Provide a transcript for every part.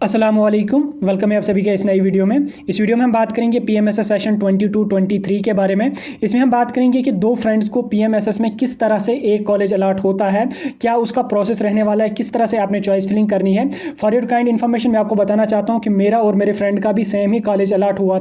अस्सलामुअलैकुम, वेलकम है आप सभी का इस नई वीडियो में। इस वीडियो में हम बात करेंगे पीएमएसएस सेशन 22-23 के बारे में। इसमें हम बात करेंगे कि दो फ्रेंड्स को पीएमएसएस में किस तरह से एक कॉलेज अलॉट होता है, क्या उसका प्रोसेस रहने वाला है, किस तरह से आपने चॉइस फिलिंग करनी है। फॉर योर काइंड इन्फॉर्मेशन मैं आपको बताना चाहता हूँ कि मेरा और मेरे फ्रेंड का भी सेम ही कॉलेज अलॉट हुआ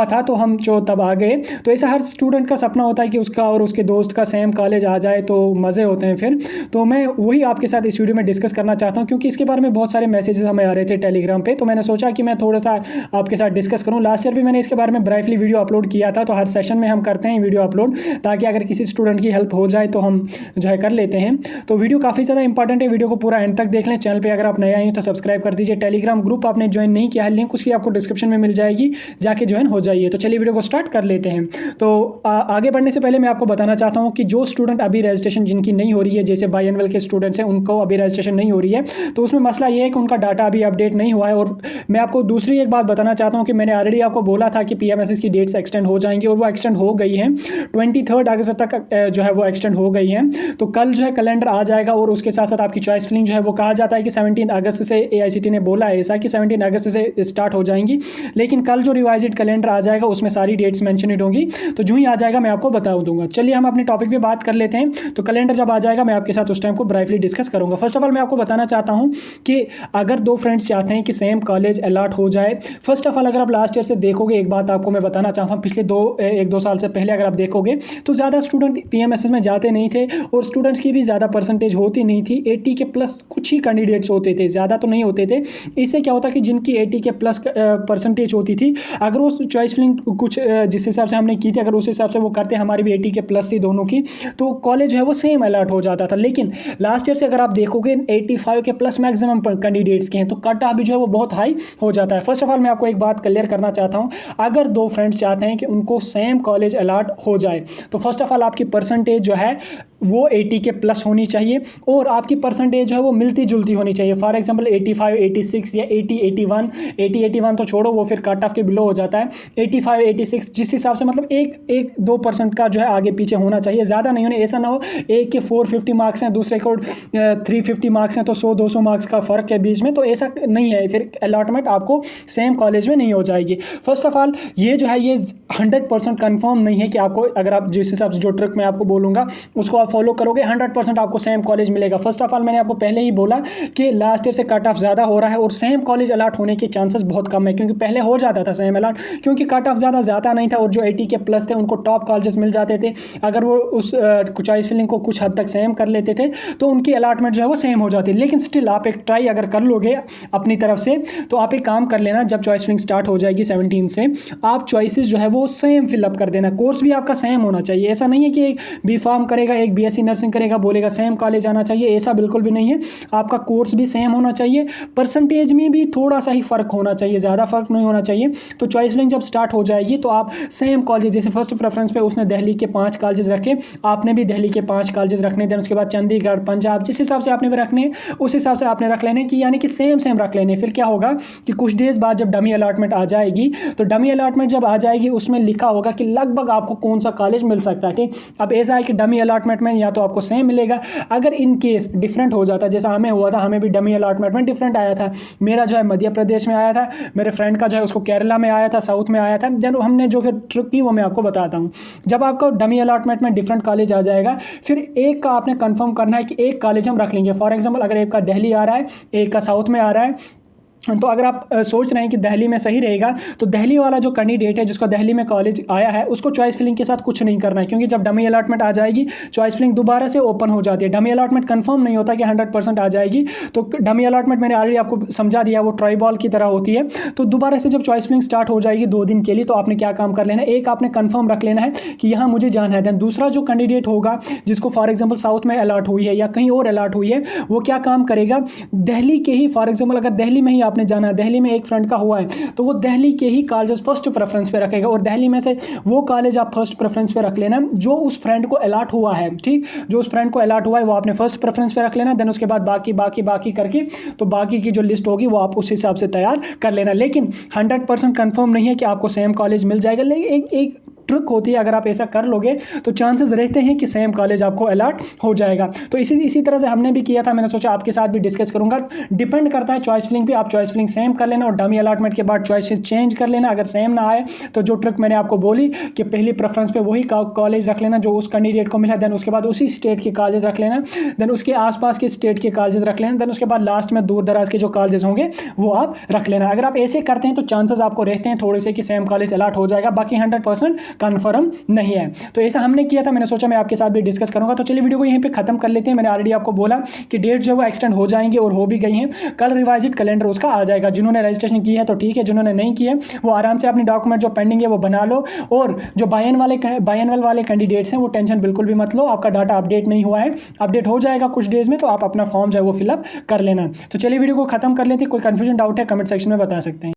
था तो हम जो तब आ गए। तो ऐसा हर स्टूडेंट का सपना होता है कि उसका और उसके दोस्त का सेम कॉलेज आ जाए तो मज़े होते हैं फिर। तो मैं वही आपके साथ इस वीडियो में डिस्कस करना चाहता हूँ, क्योंकि इसके बारे में बहुत सारे मैसेजेस हमें आ रहे थे टेलीग्राम पे। तो मैंने सोचा कि मैं थोड़ा सा आपके साथ डिस्कस करूं। लास्ट ईयर भी मैंने इसके बारे में ब्राइटली वीडियो अपलोड किया था, तो हर सेशन में हम करते हैं वीडियो अपलोड, ताकि अगर किसी स्टूडेंट की हेल्प हो जाए तो हम जो है कर लेते हैं। तो वीडियो काफ़ी ज़्यादा इंपॉर्टेंट है, वीडियो को पूरा एंड तक देख लें। चैनल पर अगर आप नए आए हैं तो सब्सक्राइब कर दीजिए। टेलीग्राम ग्रुप आपने ज्वाइन नहीं किया है, लिंक उसकी आपको डिस्क्रिप्शन में मिल जाएगी, जाके ज्वाइन हो जाइए। तो चलिए वीडियो को स्टार्ट कर लेते हैं। तो आगे बढ़ने से पहले मैं आपको बताना चाहता हूँ कि जो स्टूडेंट अभी रजिस्ट्रेशन जिनकी नहीं हो रही है, जैसे बायएनुअल के स्टूडेंट्स हैं, उनको अभी रजिस्ट्रेशन नहीं हो रही है, तो उसमें मसला ये है कि उनका डाटा अभी अपडेट नहीं हुआ है। और मैं आपको दूसरी एक बात बताना चाहता हूं कि मैंने ऑलरेडी आपको बोला था कि पीएमएसएस की डेट्स एक्सटेंड हो जाएंगी, और वो एक्सटेंड हो गई हैं। 23 अगस्त तक जो है वो एक्सटेंड हो गई हैं। तो कल जो है कैलेंडर आ जाएगा, और उसके साथ साथ आपकी चॉइस फिलिंग जो है वो कहा जाता है कि 17 अगस्त से एआईसीटी ने बोला है ऐसा कि 17 अगस्त से स्टार्ट हो जाएंगी। लेकिन कल जो रिवाइज्ड कैलेंडर आ जाएगा उसमें सारी डेट्स मेंशनड होंगी, तो जो ही आ जाएगा मैं आपको बता दूंगा। चलिए हम अपने टॉपिक पे बात कर लेते हैं। तो कैलेंडर जब आ जाएगा मैं आपके साथ उस टाइम को ब्राइटली डिस्कस करूंगा। फर्स्ट ऑफ ऑल मैं आपको बताना चाहता हूं कि अगर दो फ्रेंड्स चाहते हैं कि सेम कॉलेज अलॉट हो जाए, फर्स्ट ऑफ ऑल अगर आप लास्ट ईयर से देखोगे, एक बात आपको मैं बताना चाहता हूँ, पिछले एक दो साल से पहले अगर आप देखोगे तो ज़्यादा स्टूडेंट पीएमएसएस में जाते नहीं थे, और स्टूडेंट्स की भी ज़्यादा परसेंटेज होती नहीं थी। 80 के प्लस कुछ ही कैंडिडेट्स होते थे, ज़्यादा तो नहीं होते थे। इससे क्या होता कि जिनकी 80 के प्लस परसेंटेज होती थी, अगर वो चॉइस फिलिंग कुछ जिस हिसाब से हमने की थी, अगर उस हिसाब से वो करते, हमारी भी 80 के प्लस थी दोनों की, तो कॉलेज है वो सेम अलॉट हो जाता था। लेकिन लास्ट ईयर से अगर आप देखोगे 85 के प्लस मैक्सिमम कैंडिडेट्स के हैं, तो कट ऑफ भी जो है वो बहुत हाई हो जाता है। फर्स्ट ऑफ ऑल मैं आपको एक बात क्लियर करना चाहता हूं, अगर दो फ्रेंड्स चाहते हैं कि उनको सेम कॉलेज अलॉट हो जाए, तो फर्स्ट ऑफ ऑल आपकी परसेंटेज जो है वो 80 के प्लस होनी चाहिए, और आपकी परसेंटेज जो है वो मिलती जुलती होनी चाहिए। फॉर एग्जांपल 85, 86 या 80, 81, 80, 81 तो छोड़ो, वो फिर कट ऑफ के बिलो हो जाता है। 85, 86 जिस हिसाब से, मतलब एक 2% का जो है आगे पीछे होना चाहिए, ज़्यादा नहीं होने। ऐसा ना हो एक के 450 मार्क्स हैं, दूसरे को 350 मार्क्स हैं, तो 100-200 मार्क्स का फ़र्क है बीच में, तो ऐसा नहीं है, फिर अलॉटमेंट आपको सेम कॉलेज में नहीं हो जाएगी। फर्स्ट ऑफ ऑल ये जो है ये 100% कंफर्म नहीं है कि आपको, अगर आप जिस हिसाब से जो ट्रिक मैं आपको बोलूँगा उसको आप फॉलो करोगे, 100% आपको सेम कॉलेज मिलेगा। फर्स्ट ऑफ ऑल मैंने आपको पहले ही बोला कि लास्ट ईयर से कट ऑफ ज़्यादा हो रहा है, और सेम कॉलेज अलॉट होने के चांसेस बहुत कम है, क्योंकि पहले हो जाता था सेम अलॉट, क्योंकि कट ऑफ ज़्यादा नहीं था, और जो 80 के प्लस थे उनको टॉप कॉलेजेस मिल जाते थे। अगर वो उस चॉइस फिलिंग को कुछ हद तक सेम कर लेते थे तो उनकी अलॉटमेंट जो है वो सेम हो जाती है। लेकिन स्टिल आप एक ट्राई अगर कर लोगे अपनी तरफ से, तो आप एक काम कर लेना, जब चॉइस फिलिंग स्टार्ट हो जाएगी 17 से, आप चॉइसेस जो है वो सेम फिलअप कर देना। कोर्स भी आपका सेम होना चाहिए, ऐसा नहीं है कि एक बी फार्म करेगा, एक बीएससी नर्सिंग करेगा, बोलेगा सेम कॉलेज आना चाहिए, ऐसा बिल्कुल भी नहीं है। आपका कोर्स भी सेम होना चाहिए, परसेंटेज में भी थोड़ा सा ही फर्क होना चाहिए, ज़्यादा फर्क नहीं होना चाहिए। तो चॉइस फिलिंग जब स्टार्ट हो जाएगी तो आप सेम कॉलेज, जैसे फर्स्ट प्रेफरेंस पे उसने दिल्ली के 5 कॉलेजेस रखे, आपने भी दिल्ली के 5 कॉलेजेस रखने, देन उसके बाद चंडीगढ़, पंजाब, जिस हिसाब से आपने भी रखने उस हिसाब से आपने रख लेने की, यानी कि सेम रख लेने। फिर क्या होगा कि कुछ डेज बाद जब डमी अलॉटमेंट आ जाएगी, तो डमी अलॉटमेंट जब आ जाएगी उसमें लिखा होगा कि लगभग आपको कौन सा कॉलेज मिल सकता है। ठीक, अब ऐसा है कि डमी अलॉटमेंट में या तो आपको सेम मिलेगा, अगर इन केस डिफरेंट हो जाता, जैसा हमें हुआ था, हमें भी डमी अलॉटमेंट में डिफरेंट आया था। मेरा जो है मध्य प्रदेश में आया था, मेरे फ्रेंड का जो है उसको केरला में आया था, साउथ में आया था। जब हमने जो फिर ट्रिक की वो मैं आपको बताता हूँ। जब आपको डमी अलॉटमेंट में डिफरेंट कॉलेज आ जाएगा, फिर एक का आपने कंफर्म करना है कि एक कॉलेज हम रख लेंगे। फॉर एग्जांपल अगर एक का दिल्ली आ रहा है, एक का साउथ में आ रहा है, तो अगर आप सोच रहे हैं कि दिल्ली में सही रहेगा, तो दिल्ली वाला जो कैंडिडेट है जिसको दिल्ली में कॉलेज आया है, उसको चॉइस फिलिंग के साथ कुछ नहीं करना है, क्योंकि जब डमी अलॉटमेंट आ जाएगी चॉइस फिलिंग दोबारा से ओपन हो जाती है। डमी अलॉटमेंट कंफर्म नहीं होता कि 100% आ जाएगी, तो डमी अलॉटमेंट मैंने ऑलरेडी आपको समझा दिया, वो ट्राई बॉल की तरह होती है। तो दोबारा से जब चॉइस फिलिंग स्टार्ट हो जाएगी 2 दिन के लिए, तो आपने क्या काम कर लेना है, एक आपने कंफर्म रख लेना है कि यहाँ मुझे जाना है। देन दूसरा जो कैंडिडेट होगा जिसको फॉर एग्जाम्पल साउथ में अलॉट हुई है या कहीं और अलॉट हुई है, वो क्या काम करेगा, दिल्ली के ही, फॉर एग्जाम्पल अगर दिल्ली में ही आपने जाना है, दिल्ली में एक फ्रेंड का हुआ है, तो वो दिल्ली के ही कॉलेज फर्स्ट प्रेफरेंस पे रखेगा, और दिल्ली में से वो कॉलेज आप फर्स्ट प्रेफरेंस पे रख लेना जो उस फ्रेंड को अलॉट हुआ है। ठीक, जो उस फ्रेंड को अलॉट हुआ है वो आपने फर्स्ट प्रेफरेंस पे रख लेना। देन उसके बाद बाकी करके, तो बाकी की जो लिस्ट होगी वो आप उस हिसाब से तैयार कर लेना। लेकिन 100% कंफर्म नहीं है कि आपको सेम कॉलेज मिल जाएगा। लेकिन एक ट्रिक होती है, अगर आप ऐसा कर लोगे तो चांसेस रहते हैं कि सेम कॉलेज आपको अलॉट हो जाएगा। तो इसी तरह से हमने भी किया था, मैंने सोचा आपके साथ भी डिस्कस करूंगा। डिपेंड करता है चॉइस फिलिंग पे, आप चॉइस फिलिंग सेम कर लेना और डमी अलॉटमेंट के बाद चॉइस चेंज कर लेना। अगर सेम ना आए तो जो ट्रिक मैंने आपको बोली कि पहली प्रेफरेंस पे वही कॉलेज रख लेना जो उस कैंडिडेट को मिला, देन उसके बाद उसी स्टेट के कॉलेज रख लेना, देन उसके आसपास के स्टेट के कॉलेज रख लेना, देन उसके बाद लास्ट में दूर दराज के जो कॉलेज होंगे वो आप रख लेना। अगर आप ऐसे करते हैं तो चांसेस आपको रहते हैं थोड़े से कि सेम कॉलेज अलॉट हो जाएगा, बाकी 100% कन्फर्म नहीं है। तो ऐसा हमने किया था, मैंने सोचा मैं आपके साथ भी डिस्कस करूंगा। तो चलिए वीडियो को यहीं पे खत्म कर लेते हैं। मैंने ऑलरेडी आपको बोला कि डेट जो है वो एक्सटेंड हो जाएंगे और हो भी गई हैं। कल रिवाइज्ड कैलेंडर उसका आ जाएगा। जिन्होंने रजिस्ट्रेशन की है तो ठीक है, जिन्होंने नहीं की है वो आराम से अपनी डॉक्यूमेंट जो पेंडिंग है वो बना लो। और जो बायनवल वाले कैंडिडेट्स हैं वो टेंशन बिल्कुल भी मत लो, आपका डाटा अपडेट नहीं हुआ है, अपडेट हो जाएगा कुछ डेज में, तो आप अपना फॉर्म जो है वो फिलअप कर लेना। तो चलिए वीडियो को खत्म कर लेते हैं। कोई कंफ्यूजन डाउट है कमेंट सेक्शन में बता सकते हैं।